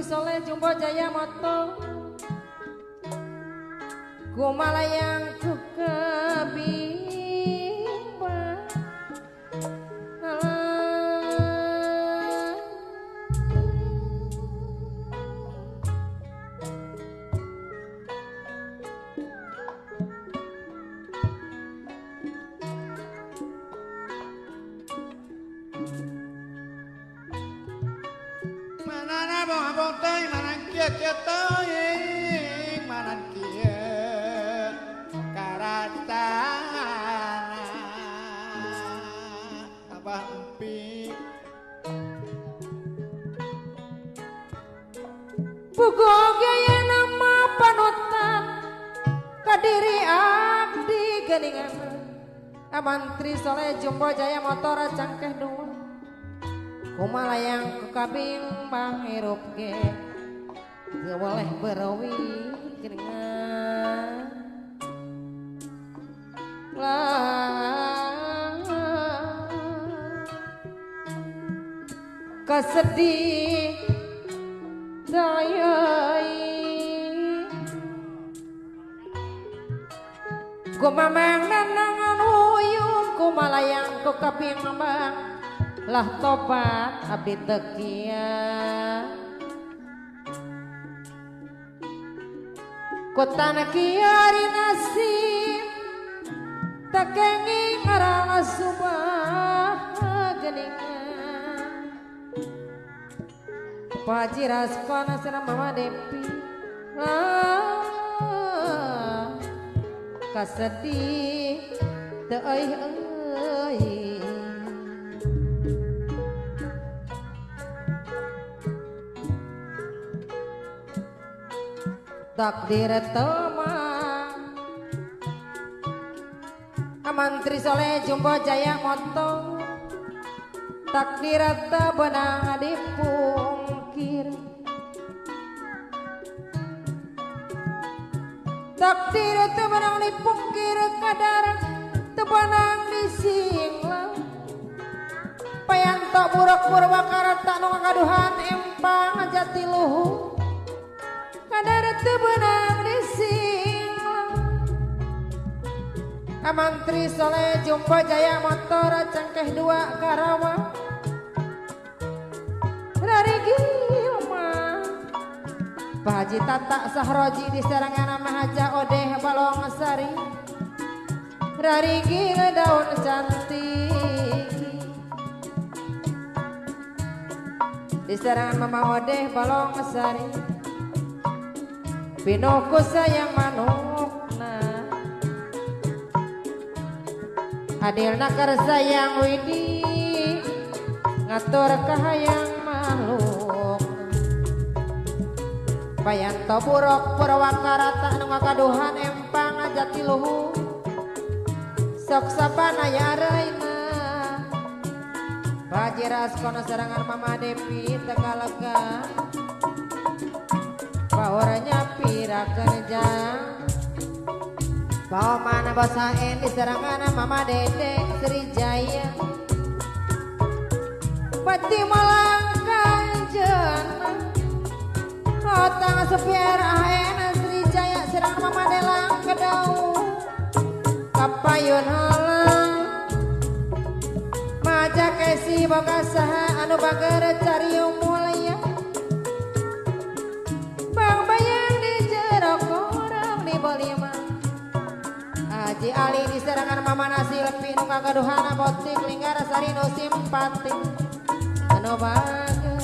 Soleh Jumbo Jaya Moto Gumalayang ku kebimba manana abang teh manan kieu teh manan kieu karatana abah empi Pugo gaya nama panutan kadiri abdi geningan Amantri Soleh Jumbo Jaya Motor cangkeh dua Kumalayang ku kabimbang hirup ge teu boleh berawi geningan kesedih dayai kumamang nanangan uyung kumalayang ku kabimbang lah tobat abdi teu kieu kutana kieu ari nasib teu kenging ngarana subah geuningan Paji Raskona sana Mama Depi kasedih teu euy takdir temang Amantri Soleh Jumbo Jaya Moto takdir teu beunang dipungkir takdir teu beunang dipungkir kadar teu beunang disinglang payanto buruk purwakarta nu ngagaduhan empang jatiluhur kadar teu beunang disinglang Amantri Soleh Jumbo Jaya Motor cangkeh dua Karawang dari Gilma Pak Haji Tata Sahroji di serangan Mahaja Odeh Balong Sari dari Gila daun cantik di serangan Mama Odeh Balong Sari Pinoku sayang manukna Adilna keur sayang Widi ngatur kahayang makhluk payanto buruk purwakarata nu ngagaduhan empang jatiluhur sok sapanaya reina Paji Raskona serangan Mama Depi Tegalega Baurnya pirakeun jang Bawa mana bosain di serangan Mama Dede Srijaya Pati malang kanjena Hotang sepiar aena Srijaya serangan Mama Delang kedau Kapayun halang Maja kesi boga saha anu bager carium mulia Bang bayang di jerok orang dibeli mah Haji Ali di serangan Mama Nasi Lepi nu kagaduhana botik linggar sari nu simpatik anu bager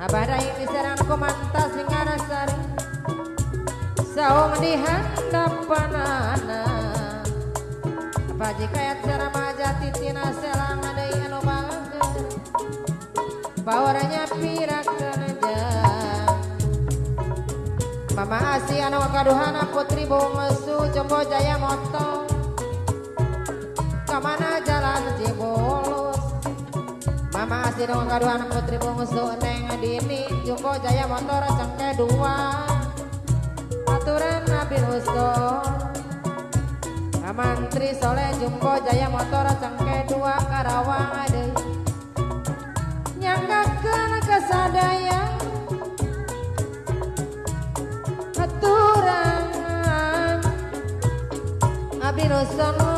Abah Dai di serangan Kumantas linggar sari saung di handapanana Apa Haji Kayat Saramaja titina selang deui anu bager bawarnya pirakeun jang Mama Asi anu kaduhana Putri Bungsu Jumbo Jaya Moto kamana jalan Cibolus Mama Asi anu kaduhana Putri Bungsu Neng Dini Jumbo Jaya Motor cangke dua aturan Nabi Uston Amantri Soleh Jumbo Jaya Motor cangke dua Karawang deui nyanggakeun sadaya aturan abdi nusono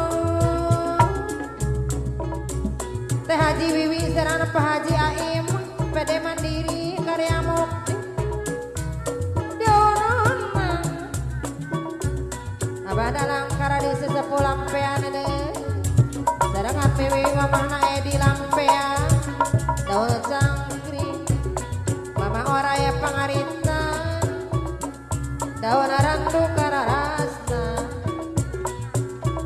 Teh Haji Wiwi sarana Pak Haji Aim PD Mandiri Karya Mukti Dionona Abah dalam kara di sesepuh lampean deh Sarangan PW mamahna Edi lampean Daun cangkring Mama oraya pangarita Daun arantu kararasna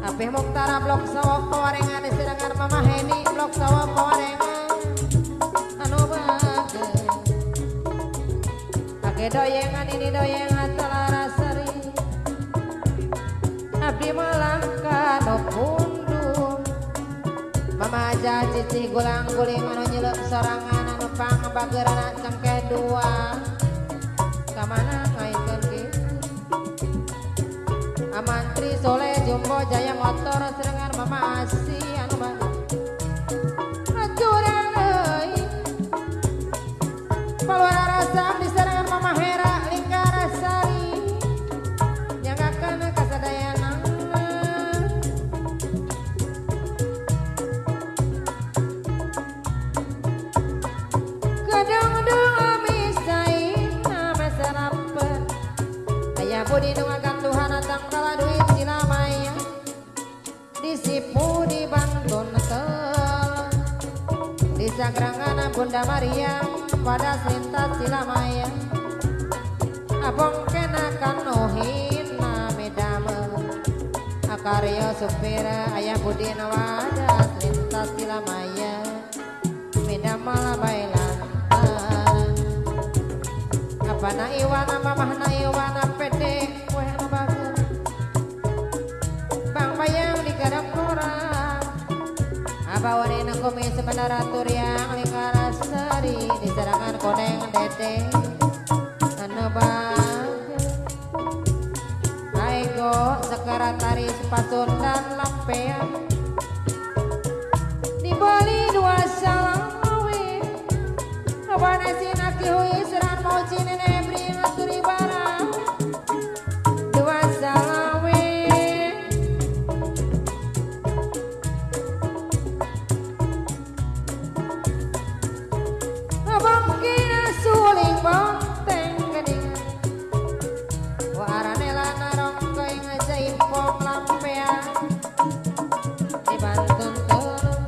Apih Muktara blok sawah kawarengan sedangkan Mama Heni blok sawah kawarengan anu bage Ake doyengan ini doyengan Telarasari Abdi Malangka no pundung Mama aja cici gulang-guling anu nyeluk sorangan anu pangbageurna cengke dua kamana ngaikeun kitu Amantri Soleh Jumbo Jaya motor serengan Mama Asi anu banget Ngajurang euy Paluara Rasam diserengan Mama Hera Linggarasari nyanggakeun kasadayana Kadang-kadang amisaina masarapeun Aya budi nu ngagantuhan tangkala duit silamaya disipu di Bandung tel di Sagrangan Bunda Maria pada lintas silamaya abong kena kanuhina medame akarya supir ayah budi nawada lintas silamaya medama bailan apana iwana mamahna iwana pede weh anu bagus Bang Bayang di garap korang abawanina kumis sebenarnya turiang Linggarasari di serangan koneng dede anu bagus aigo sekretaris Pasundan lampean dibeli dua salawe kabana sinaki hui seran mau cinene beri ngaturi barang dua salawe abang kina suling bonteng gedingan warane lana rongkoy ngajaimpong lampean di Banten turun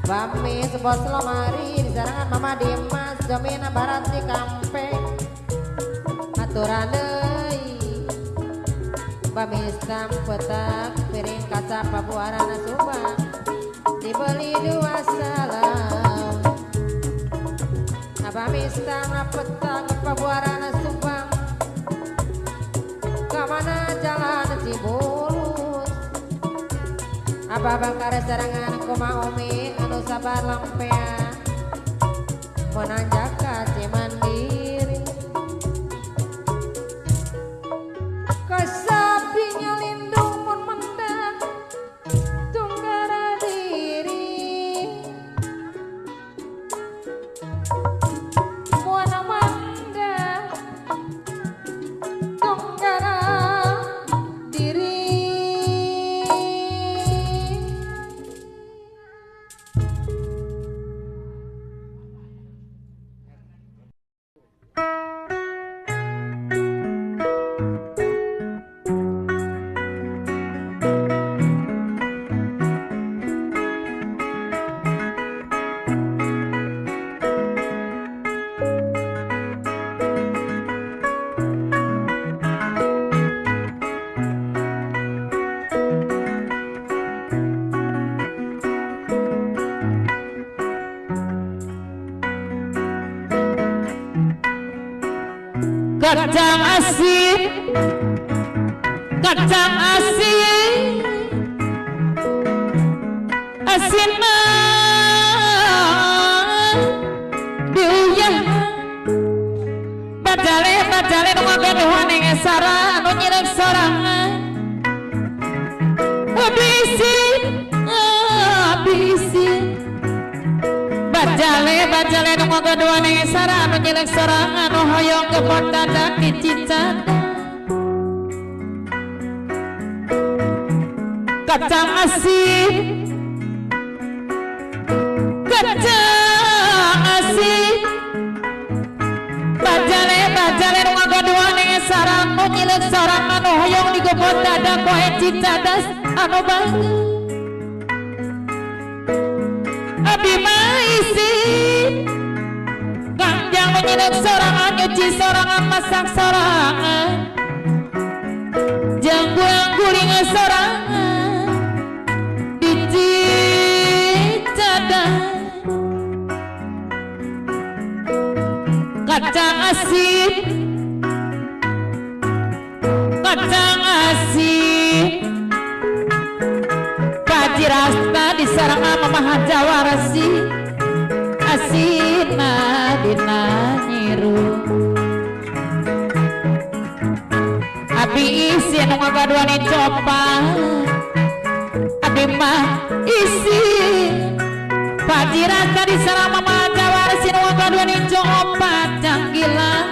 Bami sebos lemari di sarangan Mama Dimas Jamina Barat di Kampeng aturan deui Bami Istam petak piring kaca pabuarana Subang dibeli dua salam Bami Istam petak pabuarana Subang kamana jalan Cibulus Abah Bakar serangan koma umi anu sabar lampean menanjak ka Cimandiri kasapinya lindung mun mendang tunggara diri muana manda tunggara diri Kacang asin, kacang asin, asin mah diuyah. Badale nu ngabeduhan ning sara anu nyirek sorangan. Abisi, bajale nu ngagadua neng sara anu nyelek sorangan nu hoyong ke dadak di Cicada kacang asin bajale nu ngagadua neng sara anu nyelek sorangan nu hoyong di kebon dadak koe Cicada anu bangga abi maisi kangjang menyelek sorangan nyuci sorangan masak sorangan jangguang guling sorangan di Cicada kacang asin Paji rasta di sarangan mama jawarasi asina dina nyiru abi isi anu ngagaduan coba abi mah isi Paji rasta di sarangan mama jawarasi anu ngagaduan coba janggilan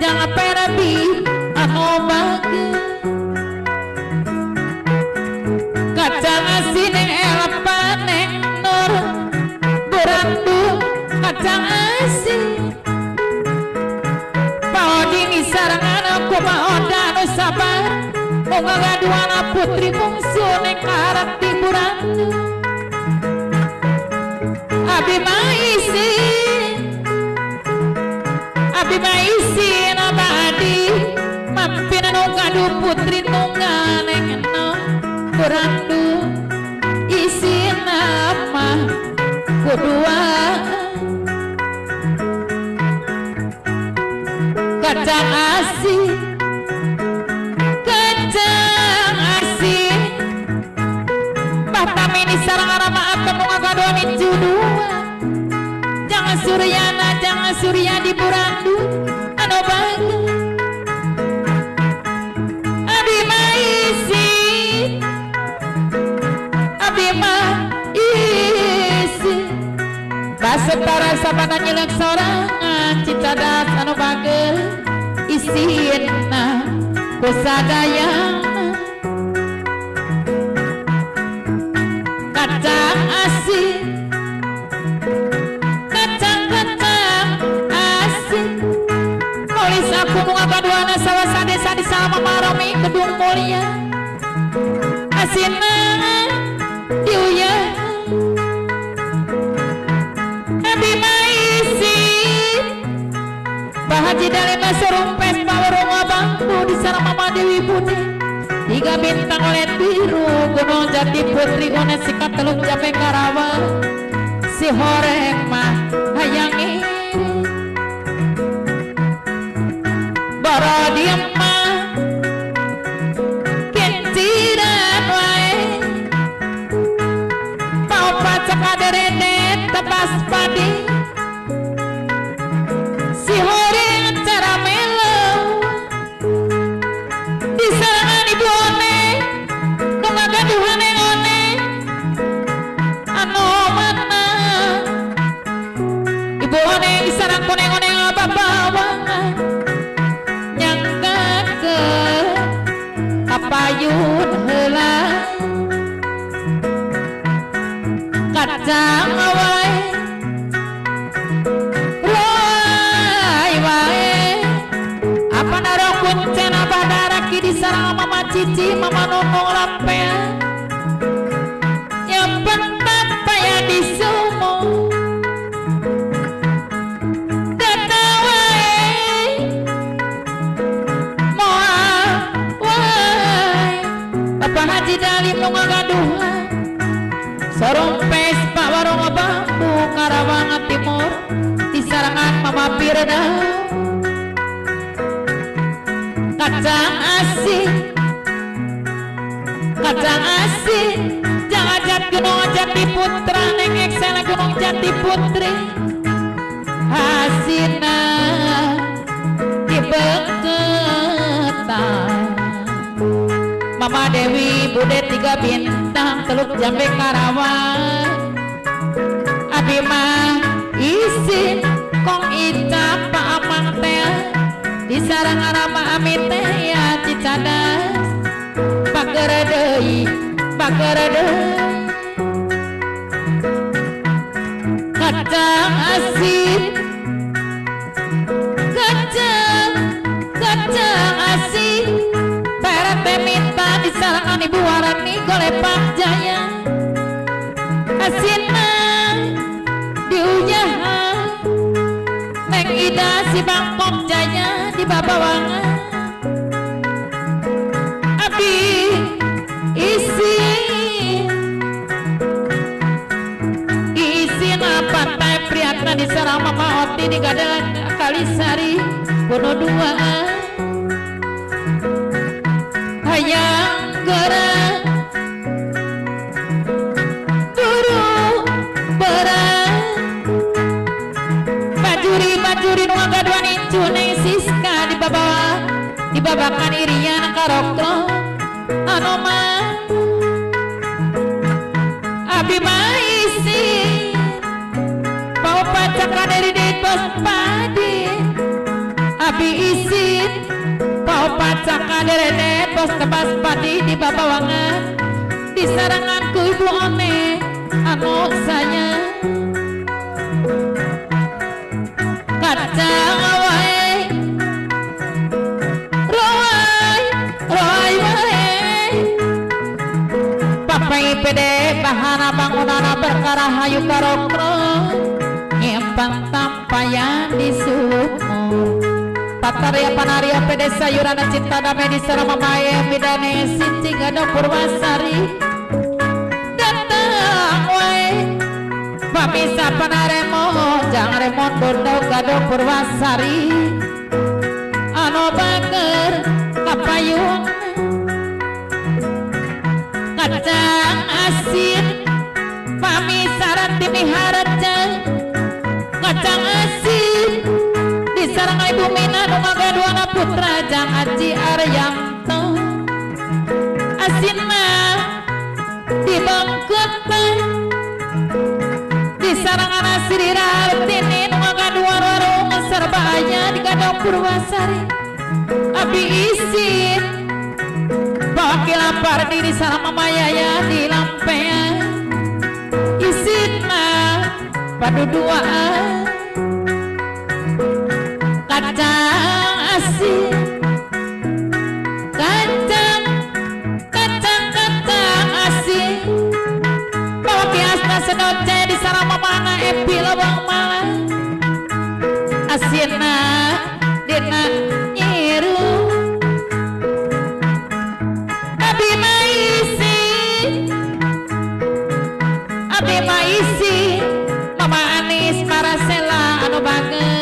jangan perabi anu bagus kacang asin yang elepan neng nur berandu kacang asin paoding isarangan aku maoda nu sabar moga gaduana putri bungsu neng karak di berandu abi maisi nabadi mampir nu kadu putri nunggal neng berandu isi nama kedua kacang asin Bapak ini sarang arama apa mengagadoni judua jangan surya di burandu anu bangga abi maisi Basetara sabana nyelek sorangan Cicada anu bagel isina kusadaya kacang asin polis aku ngabaduana sawasa desa di sama maromi gedung mulia asina diuya Haji Dalema serumpes pawarung abangku di sana Mama Dewi Budi 3 bintang oleh biru gunung jati putri guna sikat teluk Jambe Karawa si horeng mah hayang iri boro diem mah keciran wae mau pacak aderedet tebas padi si horeng payun heula kacang wae wae apa naro kuncen apa daraki di sarang mama cici mama nonong lampea yang pentat paya di sumo Haji Dalim nu ngagaduhan Sorompes Pak Warung Bambu Karawang Timur di sarangan Mama Pirda kacang asin jangan jat gunung Jati Putra nengek sana gunung Jati Putri hasina dibeketan Mama Dewi Bude 3 bintang teluk Jambe Karawang abi mah isin kong icap Pak Amang teh di sarangan Rama Amit teh ya cicadas bagere deui kacang asin kacang asin peret teh minta di sarangan Ibu Warani Golepak Jaya asin mah diujahan Neng Ida si Bangkok Jaya di Babawangan Abi isin apa teh Priyatna di sarang Mama Oti di Gadang Kalisari Bono dua hayang gerak bajuri nu ngaduan incu Neng Siska di babakan irian karokro anu mah abi mah isi pau pacakan dari pos padi abi isi pau pacakan dari pos tebas padi di Babawangan di saranganku Ibu One anu sayang kacang wae roai wae papai pede bahana bangunana perkara hayu karokro nyempang tampayan di sumur pataria panaria pede sayurana cinta damai di sarama maya midane sinci gado Purwasari datang wae pamisa panaremo jangan remon bondau gado Purwasari anu bager kapayung kacang asin pamisa ranti miharaja kacang asin di sarang Ibu Mina nu ngagaduana putra Jang Aji Aryanto asin mah di bangketan di sarangan Sri Rartini nu ngagadua warung serbanya di Gadang Purwasari abi isin bawa kilapar di sarang Mama Yaya di Lampean isin mah padu duaan kacang asin kacang asin bawa kiasna sedoce di sarang Mamana Epi Lobang Malang asinna dina nyiru abi maisi Mama Anis Marasela anu banget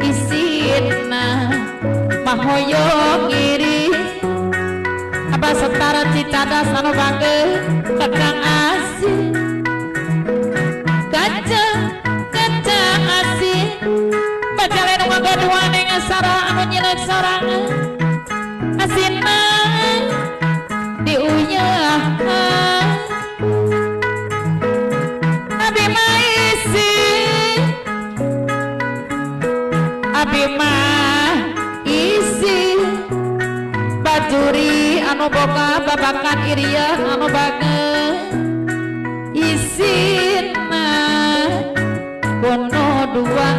isinna mahoyong iri Abah setara cicadas anu banget kacang asin kacang asin bacale nu ngagadua Neng Sara anu nyileuk sorangan asinna diuyah abi mah isi bajuri anu boga babakan iria anu banget isinna kono dua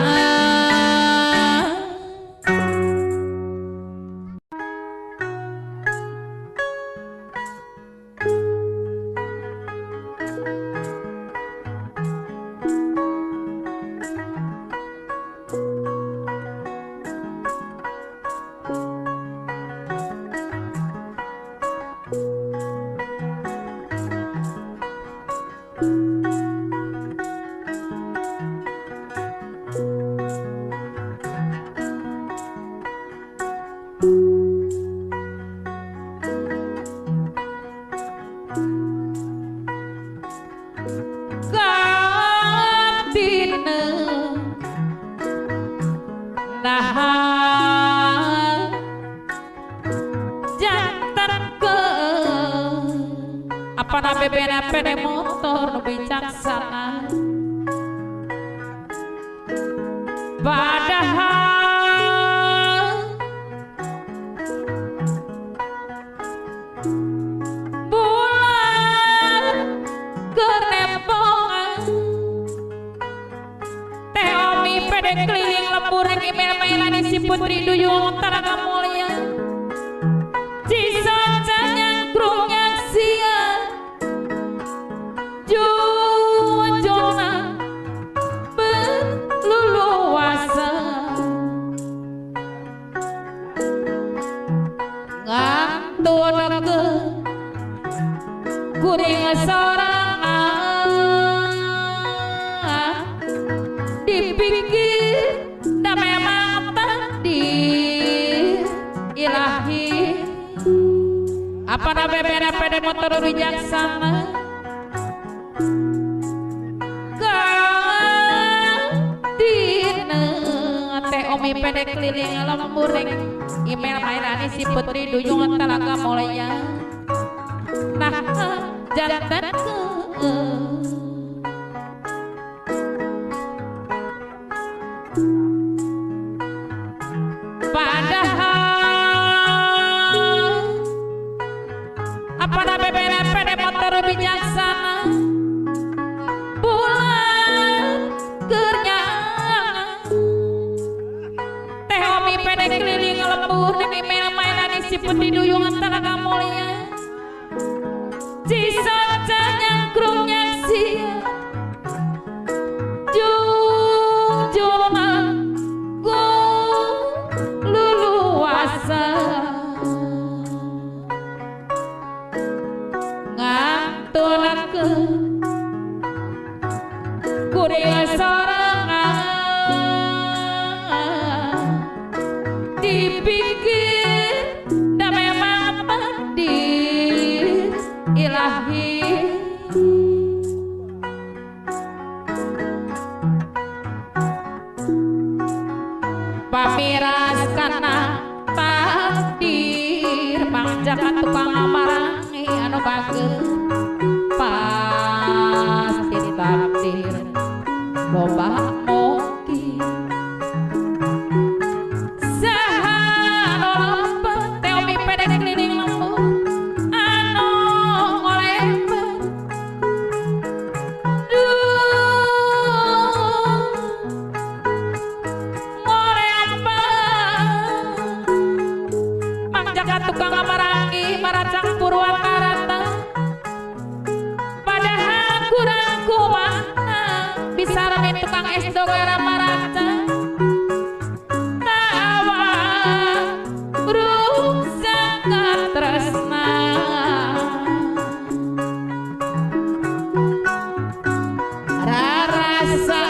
jantan ke apa nabe bena pede motor motor nu bijaksana padahal bulan kenempongan teh omi pede keliling lembur yang email-mailan si putri duyung taraga mulia cisoca nyangkrung yang sia jujona berluluasa ngantun ke kuring sorangan dipikir da memang takdir ilahi apa na bebera pede motor bijaksana dina teh omi pede keliling lembur email mailani si putri duyung talaga mulaya nah jantan ke padahal apa na bebera pede motor bijaksana bulan kernyang teh omi pede keliling lembur dan email mainan si putri duyung talaga mulia cisoca nyangkrung yang sia jujuna luluasa ngantulakeun kuring sorangan dipikir da memang takdir ilahi pamiras kana takdir pangjaka tukang amarangi anu bageus pasti takdir loba mungkin saha anu lempet teh omi pede keliling lembur anu ngolempet mangjaka tukang amarangi maracang purwakarta padahal kurang kumaha bisa remin tukang es dogara maracang tawa rusak tresna rarasa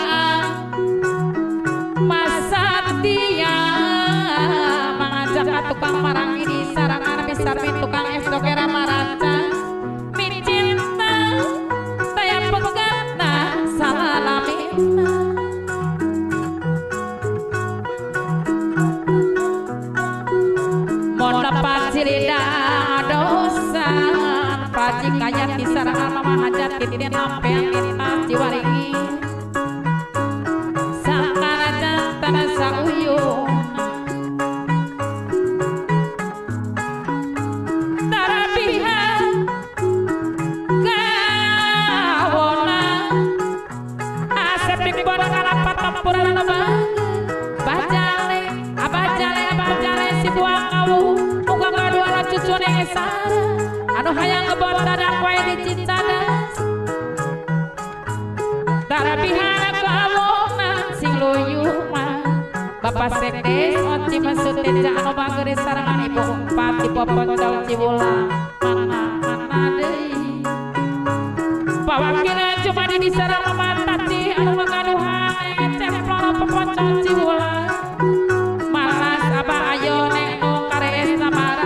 masatya mangajak tukang marangi di sarangan besar min tukang es dogara maracang min cinta taya pegatna salalamina mon pacirida dosa pacikaya di sarangan mama hajat kitin ampeang kita jiwaringi sakana jantana sauyung anu hayang ngebot dadak wae di Cicadas darabihana kaawona sing luyuh mah Bapak Sekdes Oci Masud Teja anu bageuris sarangan Ibu Bupati Popocol Cibulang mana deui pawakilna cuma di sareng Mataci anu ngaduhan ceploro Popocol Cibulang malas abah ayo nek nu karees samara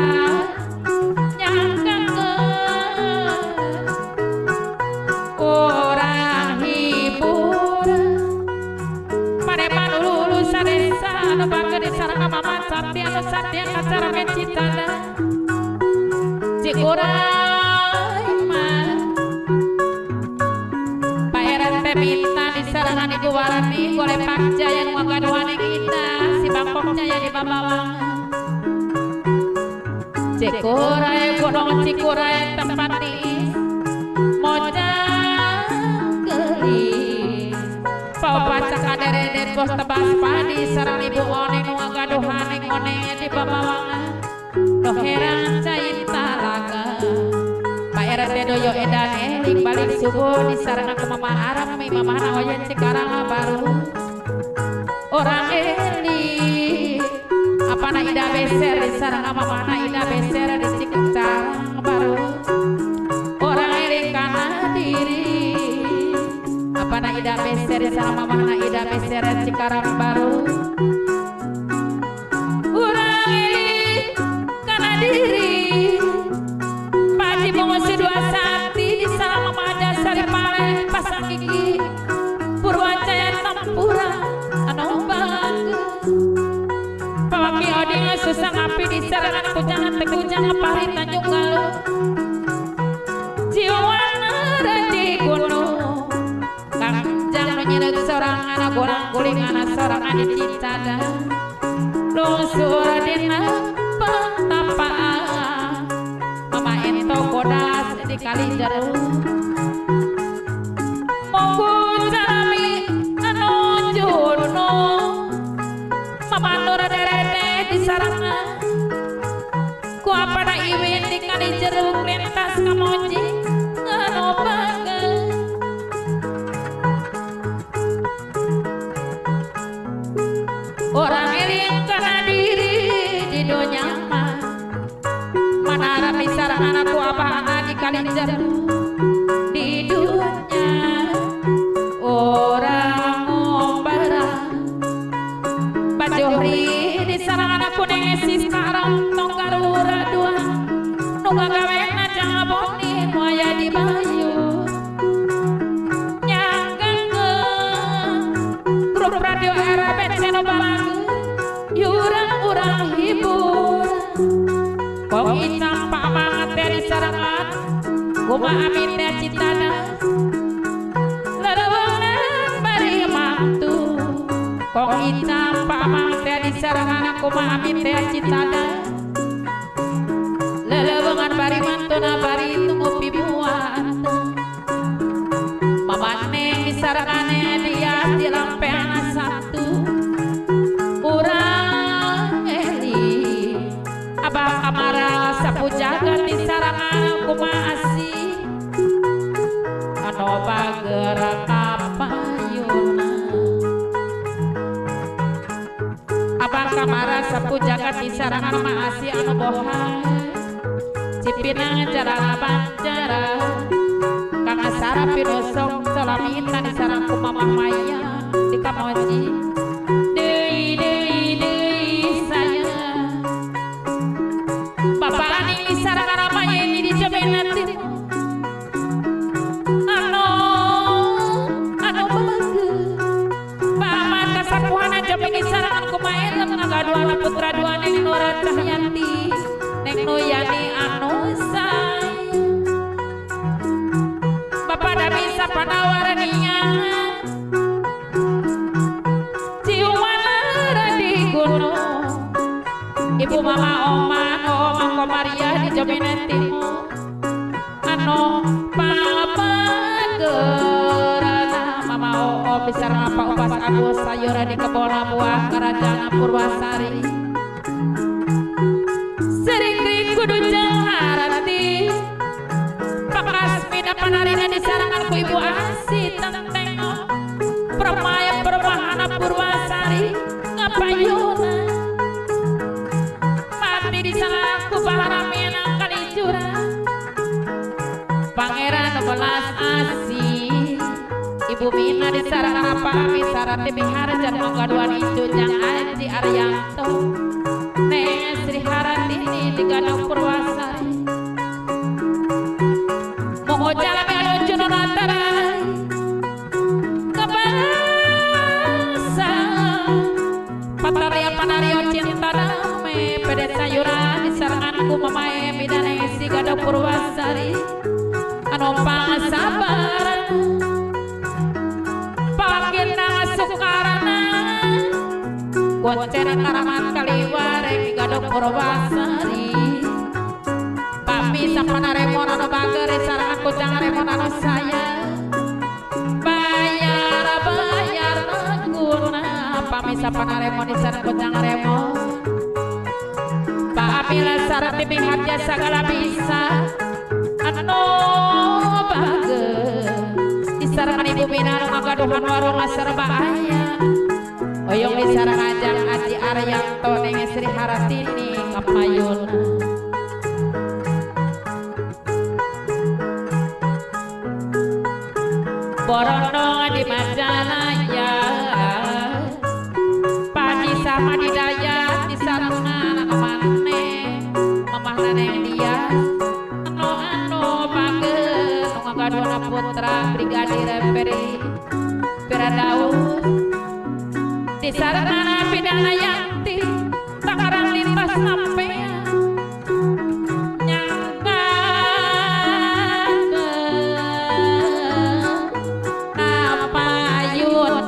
satya kacara mencitana cik urang mah di Bambawang Cikuray gunung Cikuray tempat di Mojang geli papaca kaderet bos tebas padi sarang ibu oneng nu gaduhan oneng di Bambawang no heran cain talaga Pak RT doyo edan eling balik subuh di sarana ke mama Arab mi mama nawayan Cikarang baru orang eli apa na ida beser di sarana mama na ida beser di Cikarang baru orang eling kana diri apa na ida beser di sarana mama na ida beser di Cikarang baru orang eling kana diri Paji Mongosi dua sakti di sarana mama ada sari pare pasang gigi Purwajaya Tampura anu bagus Pawaki oding susah ngapi di sarangan kujangan tekujang pari Tanjung Galuh Jiwana di gunung Kangjang nu nyileuk seorang anak gorang guling anak seorang adik Cicada lungsur dina petapaan mama ento bodas di kali jeruk monggo jami anu juno mama nur derete di sarangan ku apa da iwin di kali jeruk lintas kamoji anu bagus orang eling kana diri di dunia mah mana rami sarangan aku apa di kali jeruk di dunia orang ngombarang Bajohri di sarangan aku nengesi sekarang tong garura dua nungga gawena jangan boni waya di bayu nyanggang ke grup radio era benceno bagus yurang-urang hibur kok hitam pak banget dari sarangan kuma amin teh Citana lelewangan bari mantu kok hitam pak banget dari sarangan kuma amin teh Citana lelewangan bari mantu na bari tunggu pibuan mama neng di sarangannya dia di lampean satu urang eli abah amara sapu jagat di sarangan kuma asih anu bagerak kapayuna abah kamara sapu jagat di sarangan ma asih anu bohai cipina jarang banjara kang asara pinosong salamita di sarang ku mama maya di kamoji deui saya bapak ani di sarang ramaya ini di jabenati anu bagus paman kasapuhana jamin di sarangan ku maerem ngagaduana putra dua neng Nora Cahyanti neng Nuyani anu sayang bapak da bisa panawaraninya Ciumanara di gunung ibu mama oma Komaria di Jominetimu anu papa gerana mama bisa ngapa upas agus sayura di kebon buah kerajaan Purwasari sering kudu jaharati Pakasmida panarina di sarangan ku ibu asih tenteng permaya permahana Purwasari ngapayuna mati di salahku baharamina kali curang pangeran belas asih ibu Mina di sarangan apa misarati biharjan menggaduan itu jang Aji Aryanto Neng Sri Haratini di Gadang Purwasari Moho jalan anu juno natarai kebasa pataria panario cinta damai pede sayuran di saranganku mamae bidane si Gadang Purwasari anu pangasabaran pakin nang sukarana Gonceng karaman kaliwareng gadok Purwasari Pami sapanaremon anu bagere sarangan kujang remon anu saya bayar naguna Pami sapanaremon di sareng kujang remon Pamila sareng timing harja segala bisa anu bager di sarangan ibu bina anu ngagaduhan warung serba aya oyong di sarang ajang Aji Aryanto neng Sri Haratini ngapayuna Borono di Majalaya Padi sama di Dayat di sarangan kemane mamah neneng dia anu bager nu ngagaduhan putra Brigadir Peri Daud di sarana pidana yanti takarang lintas sampean nyangka apa ayun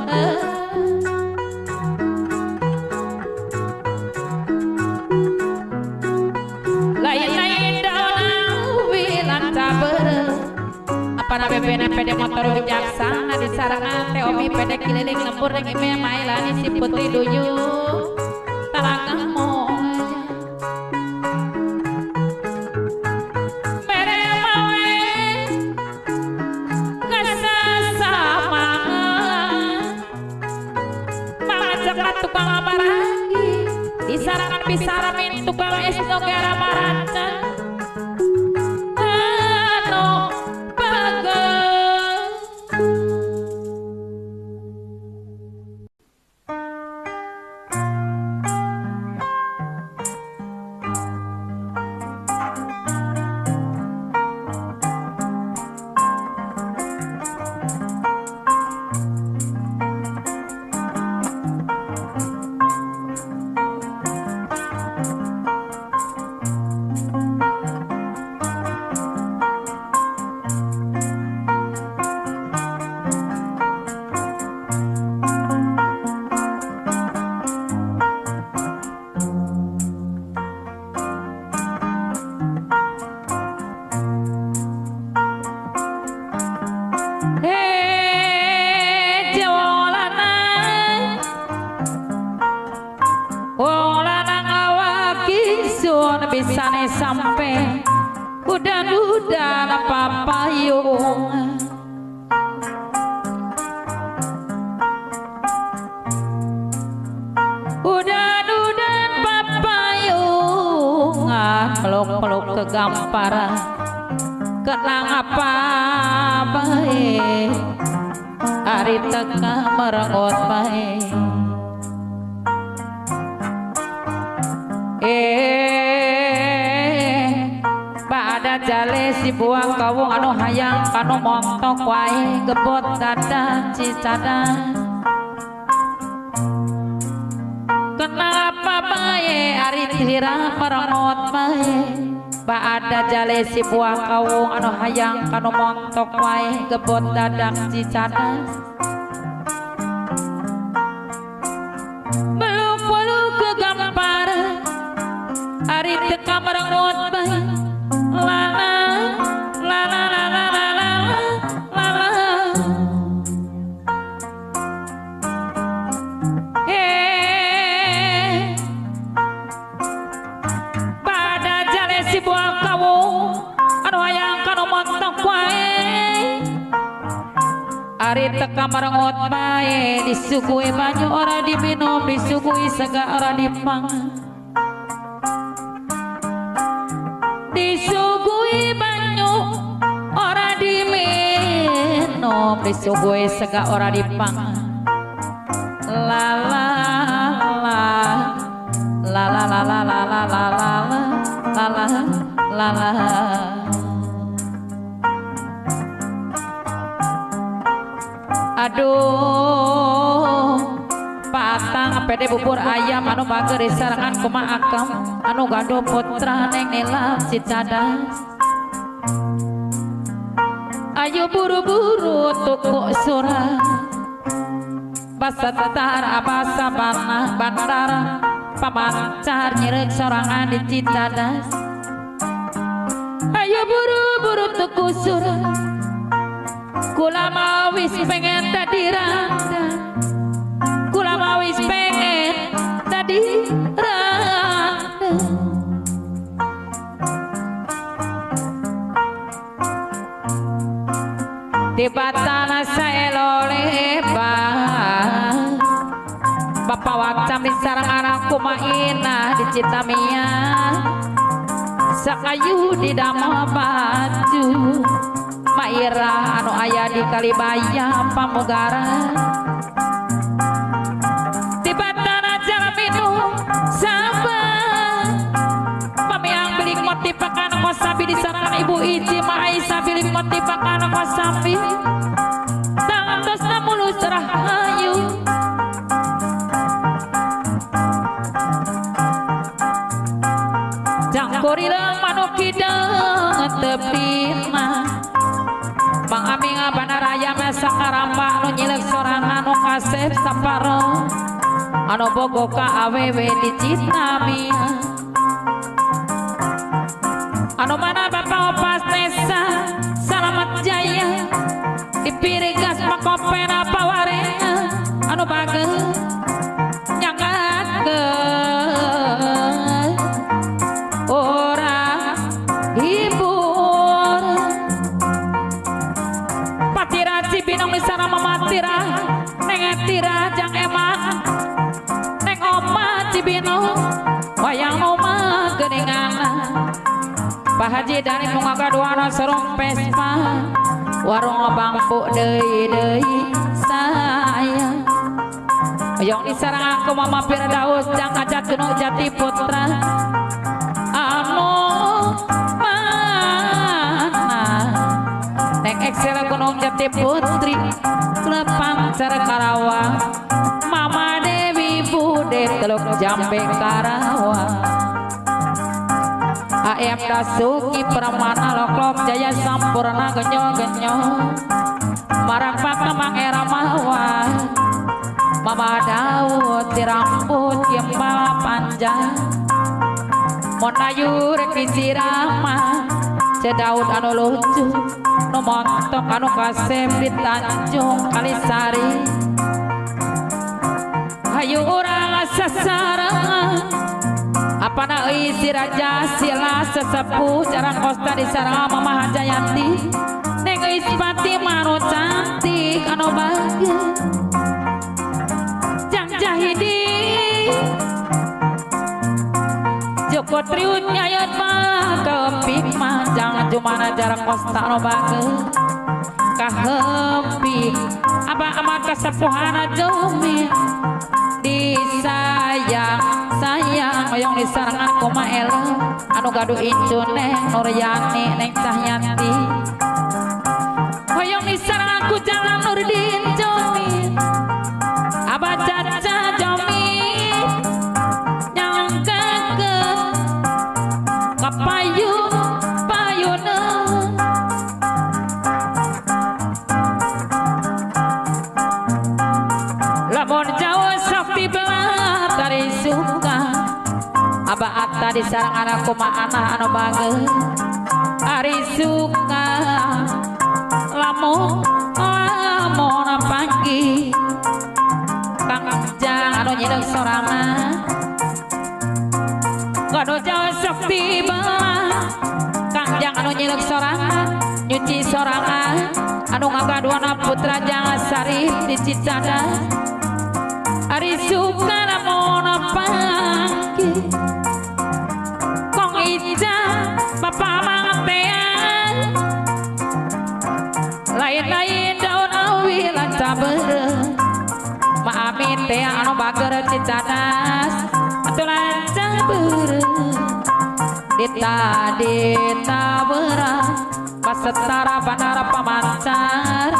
lain-lain daun wilan sabar apa nabe pene pede motor bijaksana di sarangan teh omi pede keliling lembur neng ime mailani si putri duyu talakamu mere mawe kasasama mangajak tukang amarangi di sarangan bisa ramin tukang es nogara maraca bisane sampai udan-udan papayung udan-udan papayung peluk-peluk kegamparan kenang apa baik hari tengah merengut baik pada jale si buang kawung anu hayang kanu montok wae gebot dada cicada kenapa bae ari tira merengut bae pada jale si buang kawung anu hayang kanu montok wae gebot dada cicada beluk-beluk kegampar ari teka merengut bae ari teka merengut bae disuguhi banyu ora diminum disuguhi sega ora dipangan disuguhi banyu ora diminum disuguhi sega ora dipangan la la la la la la la la la la la la la la aduh patang pede bubur ayam anu bager sarangan kumaha akam anu gaduh putra neng nila cicadas ayo buru-buru tuku surat Basetara basabana bandara pamancar nyirek sorangan di Cicadas. Ayo buru-buru tuku surat, kula mawis pengen tadi randa, kula mawis pengen tadi randa. Di batana saya lolebat, bapak wacam di sarang anakku mainah di Citamia, sakayu di dama baju, maira anu aya di Kalibaya Pamugara. Di batana jalan minum sabar, pamiang beli motif pakan kosabi di sarang ibu Iji Mahai sabili motif pakan kosabi. Mulus rahayu jangkorila manuk hidang tepina Bang Aming abana raya masa karamba anu nyilek sorangan anu kasep saparo anu bogo ka awewe di Citamia anu mana bapak opas desa Salamet Jaya dipirigas pakopen apa warena anu bagus nyangatkeun orang hibur patira Cibinong di sana mematira neng tira jang emang neng oma Cibinong wayang oma geningan Pak Haji dari mungaga duana serong pespa warung bangku deui sayang yang disarang aku mama Firdaus jang ajak gunung Jati Putra anu mana neng Excel gunung Jati Putri lepang cara Karawang mama Dewi Bude Teluk Jambe Karawang AM Dasuki Pramana Loklok Jaya Sampurna genyo-genyo Marang Pakemang Era Mawar Mama Daud di rambut kimpal panjang Monayu rekisi ramah Cedaud anu lucu Nu montok anu kasep di Tanjung Kalisari Hayu urang sasarangan apana isi raja sila sesepuh jarang kosta di sarang Mama Jayanti neng ispati manu cantik anu bagus jang jahidi Joko Triun nyayat mah kepik mah jangan cumana jarang kosta anu bagus kahempik apa amat kesepuhana jumi disayang sayang oyong disarang aku maela anu gaduh incu neng Nuryani neng Cahyanti oyong disarang aku jalan Nurdin Jomi abah caca Jomi nyang keket kapayun payunan lamun jauh sok dibelah dari suka Abah Atta disarang anakku mah anak anu bagus ari suka lamun pagi Kang Jang anu nyideng sorangan gado jauh sok dibelah Kang Jang anu nyideng sorangan nyuci sorangan anu ngagaduana putra Jang Sarif di Cicadas ari suka lamun pagi kong ija bapak mangetean lain-lain daun awi lancaber maamin teh anu bager Cicadas atuh lancaber dita beurang pasetara bandara pamancar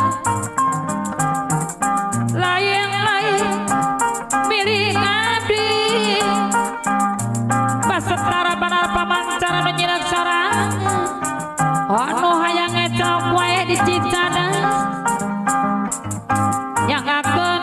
lain-lain milik abdi pasetara bandara pamancar anu nyirek sorangan anu hayang ngecok wae di Cicadas yang akan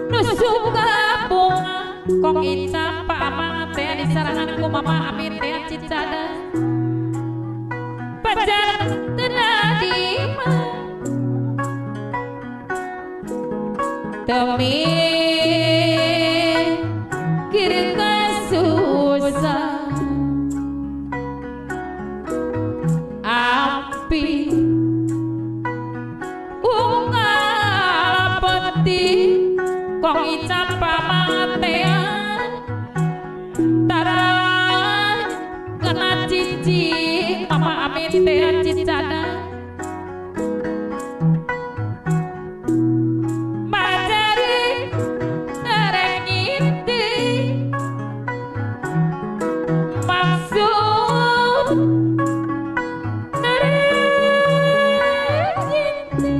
nusuga bunga kong icap paamang teh di sarangan ku mama amin teh cicada pacar tenadima demi kiri susah api unggal peti kong icap pamatean taran kena cici mama amin teh cicada majari nereng inti maksud nereng inti